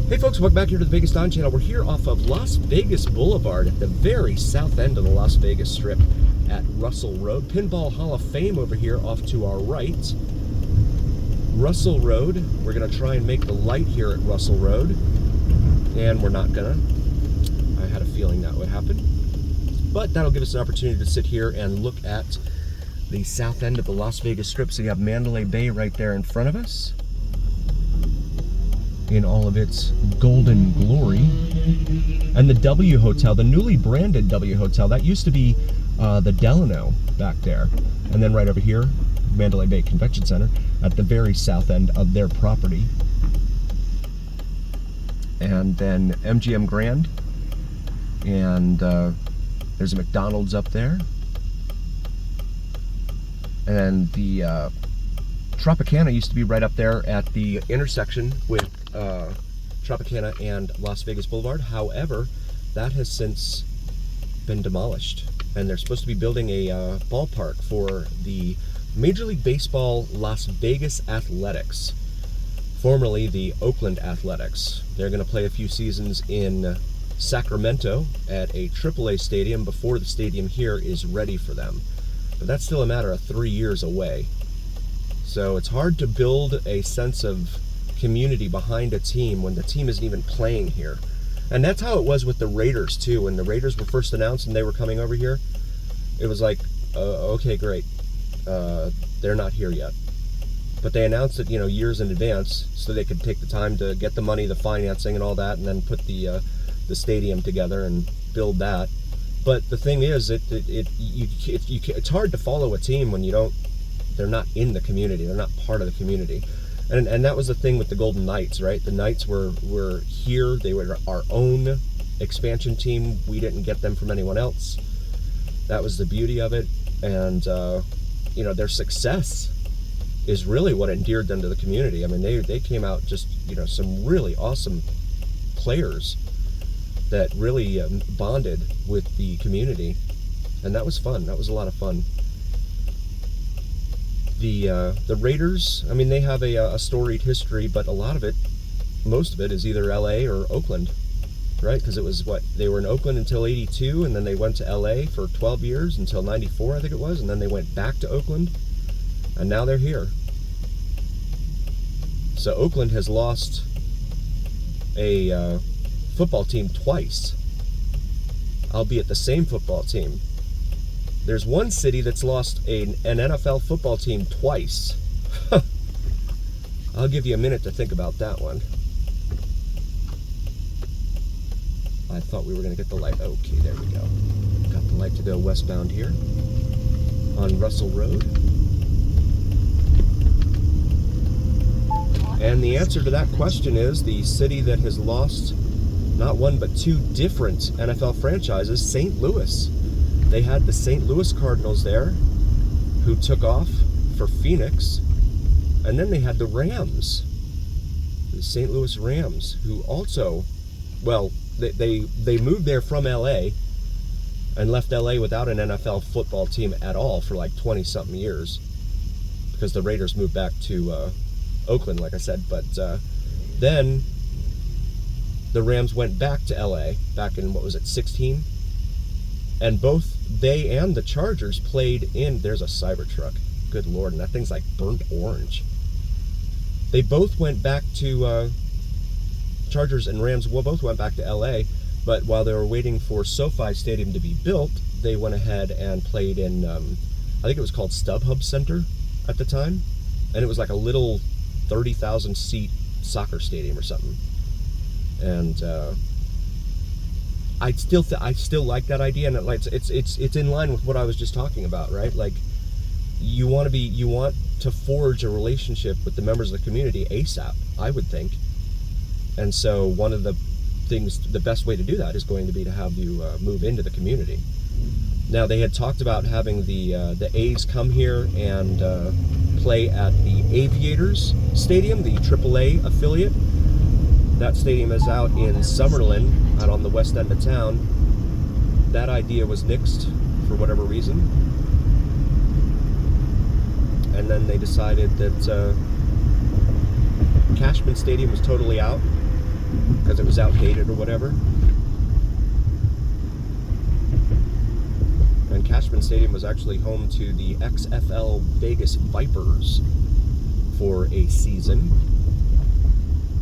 Hey folks, welcome back here to the Vegas Don channel. We're here off of Las Vegas Boulevard at the very south end of the Las Vegas Strip at Russell Road. Pinball Hall of Fame over here off to our right. Russell Road. We're going to try and make the light here at Russell Road. And we're not gonna. I had a feeling that would happen. But that'll give us an opportunity to sit here and look at the south end of the Las Vegas Strip. So you have Mandalay Bay right there in front of us, in all of its golden glory. And the W Hotel, the newly branded W Hotel, that used to be the Delano back there. And then right over here, Mandalay Bay Convention Center at the very south end of their property. And then MGM Grand, and there's a McDonald's up there. And the Tropicana used to be right up there at the intersection with Tropicana and Las Vegas Boulevard. However, that has since been demolished, and they're supposed to be building a ballpark for the Major League Baseball Las Vegas Athletics, formerly the Oakland Athletics. They're going to play a few seasons in Sacramento at a AAA stadium before the stadium here is ready for them. But that's still a matter of 3 years away. So it's hard to build a sense of community behind a team when the team isn't even playing here. And that's how it was with the Raiders too. When the Raiders were first announced and they were coming over here, it was like, okay, great. They're not here yet. But they announced it, years in advance, so they could take the time to get the money, the financing, and all that, and then put the stadium together and build that. But the thing is, it's hard to follow a team when they're not in the community, they're not part of the community, and that was the thing with the Golden Knights, right? The Knights were here; they were our own expansion team. We didn't get them from anyone else. That was the beauty of it, and their success is really what endeared them to the community. I mean, they came out just, some really awesome players that really bonded with the community, and that was fun. That was a lot of fun. The Raiders, I mean, they have a storied history, but most of it is either LA or Oakland, right? Because it was they were in Oakland until '82, and then they went to LA for 12 years until '94, I think it was, and then they went back to Oakland, and now they're here. So Oakland has lost a football team twice, albeit the same football team. There's one city that's lost an NFL football team twice. I'll give you a minute to think about that one. I thought we were going to get the light. Okay, there we go. Got the light to go westbound here on Russell Road. And the answer to that question is the city that has lost not one but two different NFL franchises, St. Louis. They had the St. Louis Cardinals there, who took off for Phoenix, and then they had the Rams, the St. Louis Rams, who also, they moved there from LA and left LA without an NFL football team at all for like 20-something years, because the Raiders moved back to Oakland, like I said. But then the Rams went back to LA back in, 16? And both they and the Chargers played in, there's a Cybertruck, good Lord, and that thing's like burnt orange. They both went back to, Chargers and Rams both went back to LA, but while they were waiting for SoFi Stadium to be built, they went ahead and played in, I think it was called StubHub Center at the time, and it was like a little 30,000 seat soccer stadium or something. And I still like that idea, and it's in line with what I was just talking about, right? Like, you want to forge a relationship with the members of the community ASAP, I would think. And so one of the best way to do that is going to be to have you move into the community. Now, they had talked about having the A's come here and play at the Aviators Stadium, the AAA affiliate. That stadium is out in Summerlin, out on the west end of town. That idea was nixed for whatever reason. And then they decided that Cashman Stadium was totally out. because it was outdated or whatever. And Cashman Stadium was actually home to the XFL Vegas Vipers for a season.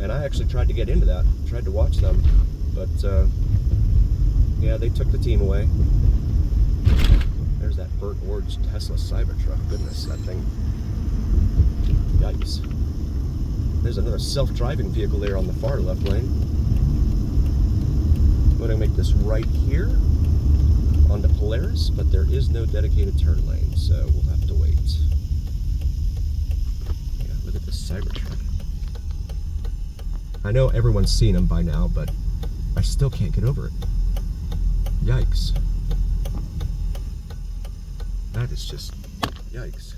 And I actually tried to get into that, tried to watch them, but yeah, they took the team away. There's that burnt orange Tesla Cybertruck. Goodness, that thing. Yikes. There's another self-driving vehicle there on the far left lane. I'm going to make this right here onto Polaris, but there is no dedicated turn lane, so we'll have to wait. Yeah, look at this Cybertruck. I know everyone's seen them by now, but I still can't get over it. Yikes. That is just, yikes.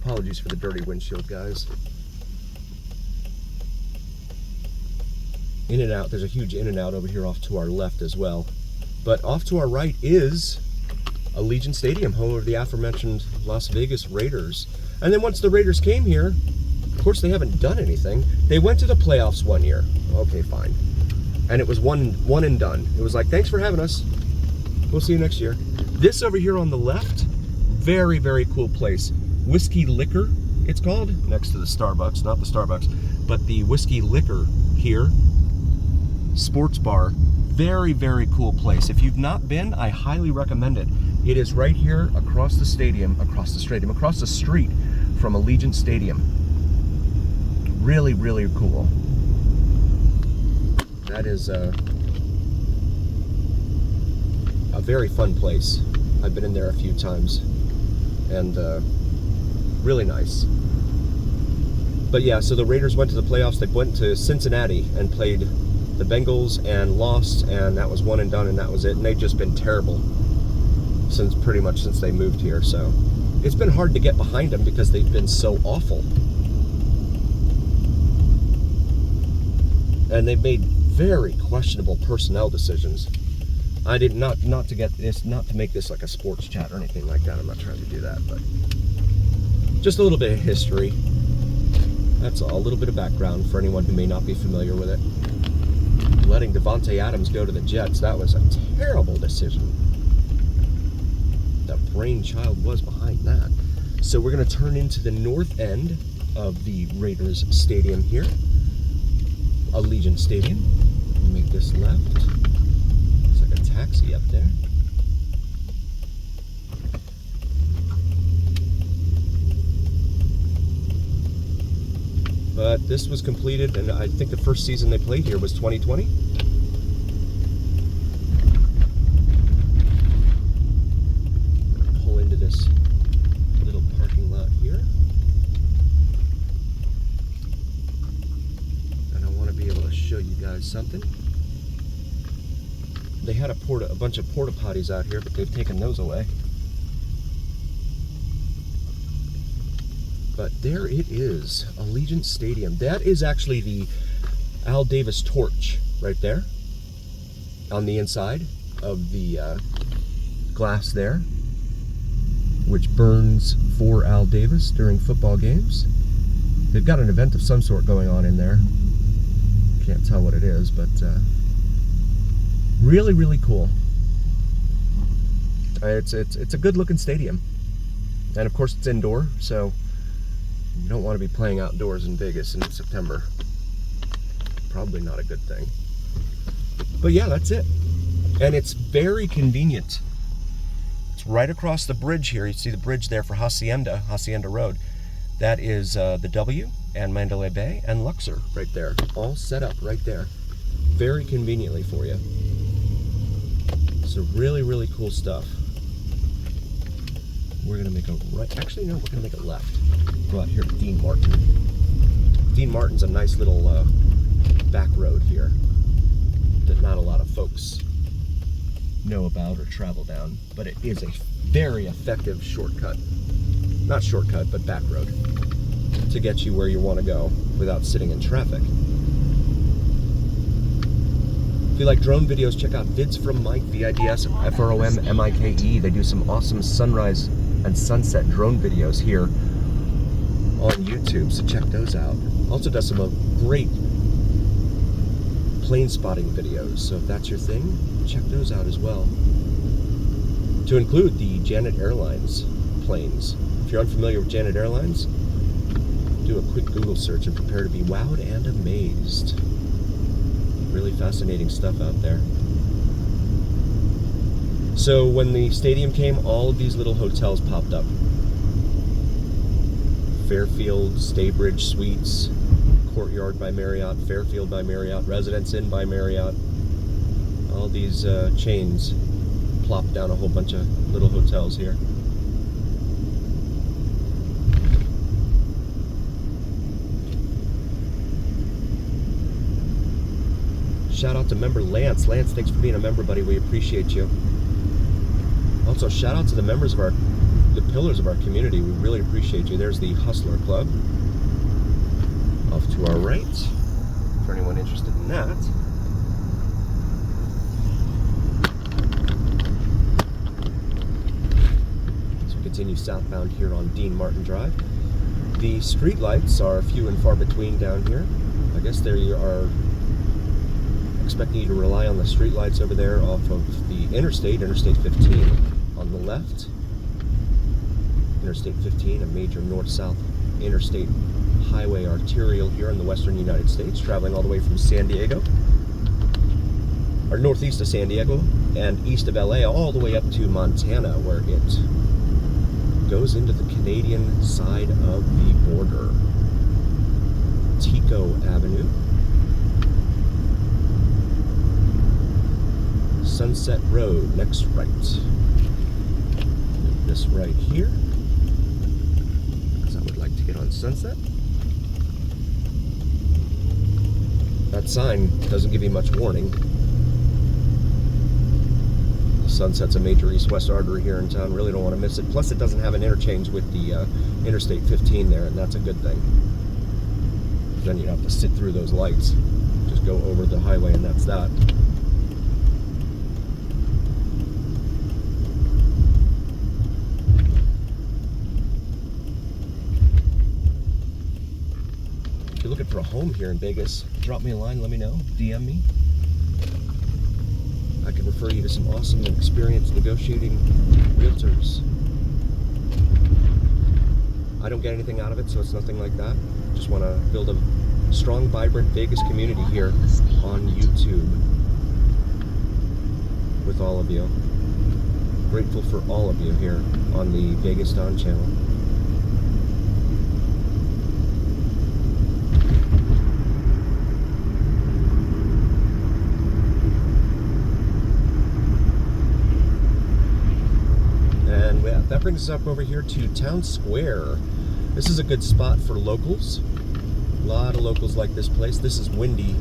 Apologies for the dirty windshield, guys. In and out, there's a huge in and out over here off to our left as well. But off to our right is Allegiant Stadium, home of the aforementioned Las Vegas Raiders. And then once the Raiders came here, of course they haven't done anything. They went to the playoffs one year. Okay, fine. And it was one and done. It was like, thanks for having us. We'll see you next year. This over here on the left, very, very cool place. Whiskey Liquor, it's called, next to the Starbucks, not the Starbucks, but the Whiskey Liquor here, sports bar. Very, very cool place. If you've not been, I highly recommend it. It is right here across the street from Allegiant Stadium. Really, really cool. That is a very fun place. I've been in there a few times, and really nice. But yeah, so the Raiders went to the playoffs. They went to Cincinnati and played the Bengals and lost, and that was one and done, and that was it. And they've just been terrible pretty much since they moved here. So it's been hard to get behind them because they've been so awful. And they've made very questionable personnel decisions. I did not to make this like a sports chat or anything like that. I'm not trying to do that, but just a little bit of history. That's all. A little bit of background for anyone who may not be familiar with it. Letting Devontae Adams go to the Jets, that was a terrible decision. The brainchild was behind that. So we're going to turn into the north end of the Raiders Stadium here. Allegiant Stadium. Make this left. Looks like a taxi up there. But this was completed, and I think the first season they played here was 2020. Pull into this little parking lot here. And I want to be able to show you guys something. They had a bunch of porta potties out here, but they've taken those away. But there it is, Allegiant Stadium. That is actually the Al Davis torch right there on the inside of the glass there, which burns for Al Davis during football games. They've got an event of some sort going on in there. Can't tell what it is, but really, really cool. It's a good looking stadium. And of course it's indoor, so you don't want to be playing outdoors in Vegas in September. Probably not a good thing. But yeah, that's it. And it's very convenient. It's right across the bridge here. You see the bridge there for Hacienda Road. That is the W and Mandalay Bay and Luxor right there. All set up right there. Very conveniently for you. So really, really cool stuff. We're going to make a right. Actually, no, we're going to make a left. Go out here to Dean Martin. Dean Martin's a nice little back road here that not a lot of folks know about or travel down, but it is a very effective shortcut. Not shortcut, but back road to get you where you want to go without sitting in traffic. If you like drone videos, check out Vids from Mike, VIDS-FROMMIKE. They do some awesome sunrise and sunset drone videos here on YouTube, so check those out. Also does some great plane spotting videos. So if that's your thing, check those out as well. To include the Janet Airlines planes. If you're unfamiliar with Janet Airlines, do a quick Google search and prepare to be wowed and amazed. Really fascinating stuff out there. So when the stadium came, all of these little hotels popped up. Fairfield, Staybridge Suites, Courtyard by Marriott, Fairfield by Marriott, Residence Inn by Marriott. All these chains plopped down a whole bunch of little hotels here. Shout out to member Lance. Lance, thanks for being a member, buddy. We appreciate you. Also, shout out to the members of the pillars of our community. We really appreciate you. There's the Hustler Club. Off to our right, for anyone interested in that. So we continue southbound here on Dean Martin Drive. The street lights are few and far between down here. I guess there you are expecting you to rely on the street lights over there off of the Interstate 15 on the left. Interstate 15, a major north-south interstate highway arterial here in the western United States, traveling all the way from San Diego, or northeast of San Diego and east of LA, all the way up to Montana, where it goes into the Canadian side of the border. Tico Avenue. Sunset Road, next right. This right here, because I would like to get on Sunset. That sign doesn't give you much warning. Sunset's a major east-west artery here in town. Really don't want to miss it. Plus, it doesn't have an interchange with the Interstate 15 there, and that's a good thing. Then you'd have to sit through those lights. Just go over the highway, and that's that. If you're looking for a home here in Vegas, drop me a line, let me know, DM me. I can refer you to some awesome and experienced negotiating realtors. I don't get anything out of it, so it's nothing like that. Just want to build a strong, vibrant Vegas community here on YouTube with all of you. Grateful for all of you here on the Vegas Don channel. That brings us up over here to Town Square. This is a good spot for locals. A lot of locals like this place. This is Windy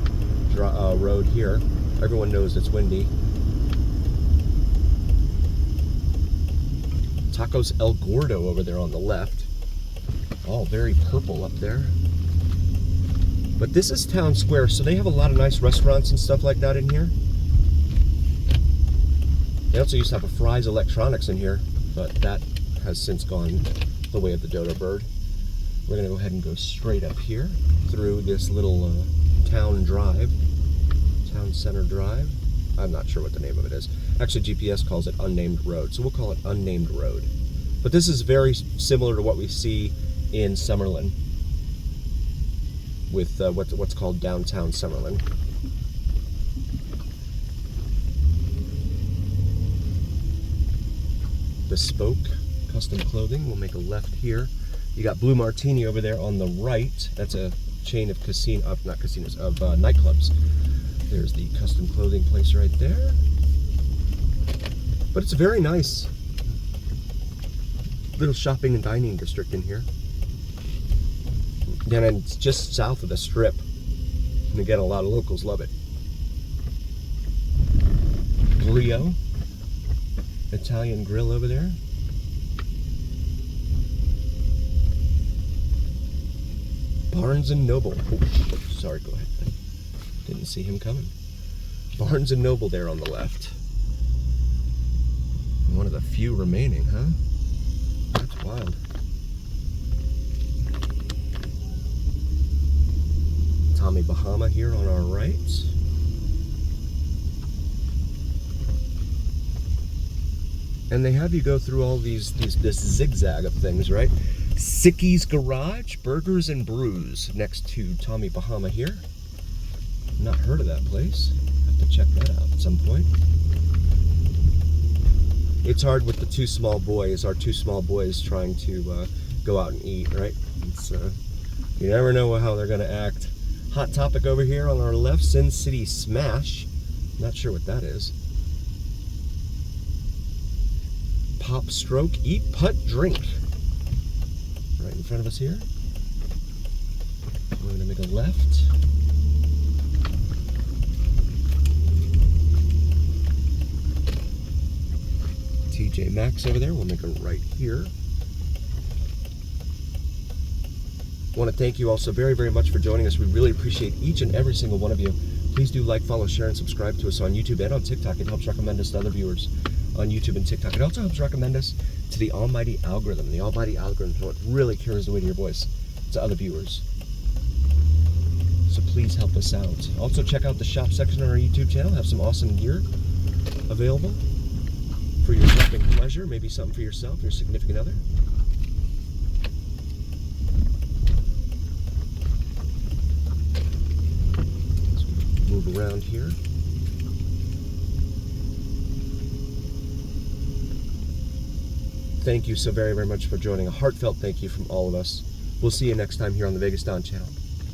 Road here. Everyone knows it's windy. Tacos El Gordo over there on the left. All very purple up there. But this is Town Square, so they have a lot of nice restaurants and stuff like that in here. They also used to have a Fry's Electronics in here, but that has since gone the way of the dodo bird. We're going to go ahead and go straight up here through this little town drive, town center drive. I'm not sure what the name of it is. Actually, GPS calls it Unnamed Road, so we'll call it Unnamed Road. But this is very similar to what we see in Summerlin with what's called Downtown Summerlin. Bespoke Custom Clothing. We'll make a left here. You got Blue Martini over there on the right. That's a chain of nightclubs. There's the custom clothing place right there. But it's a very nice little shopping and dining district in here. And it's just south of the Strip. And again, a lot of locals love it. Brio Italian grill over there. Barnes and Noble. Oh, sorry, go ahead. Didn't see him coming. Barnes and Noble there on the left. One of the few remaining, huh? That's wild. Tommy Bahama here on our right. And they have you go through all this zigzag of things, right? Sicky's Garage, Burgers and Brews, next to Tommy Bahama here. Not heard of that place. Have to check that out at some point. It's hard with the two small boys, our two small boys trying to go out and eat, right? It's you never know how they're gonna act. Hot Topic over here on our left, Sin City Smash. Not sure what that is. Pop Stroke, Eat, Putt, Drink. Right in front of us here. We're gonna make a left. TJ Maxx over there, we'll make a right here. I want to thank you all so very, very much for joining us. We really appreciate each and every single one of you. Please do like, follow, share, and subscribe to us on YouTube and on TikTok. It helps recommend us to other viewers on YouTube and TikTok. It also helps recommend us to the almighty algorithm. The almighty algorithm is what really carries the weight of your voice to other viewers. So please help us out. Also check out the shop section on our YouTube channel. Have some awesome gear available for your shopping pleasure. Maybe something for yourself, your significant other. Move around here. Thank you so very, very much for joining. A heartfelt thank you from all of us. We'll see you next time here on the Vegas Don channel.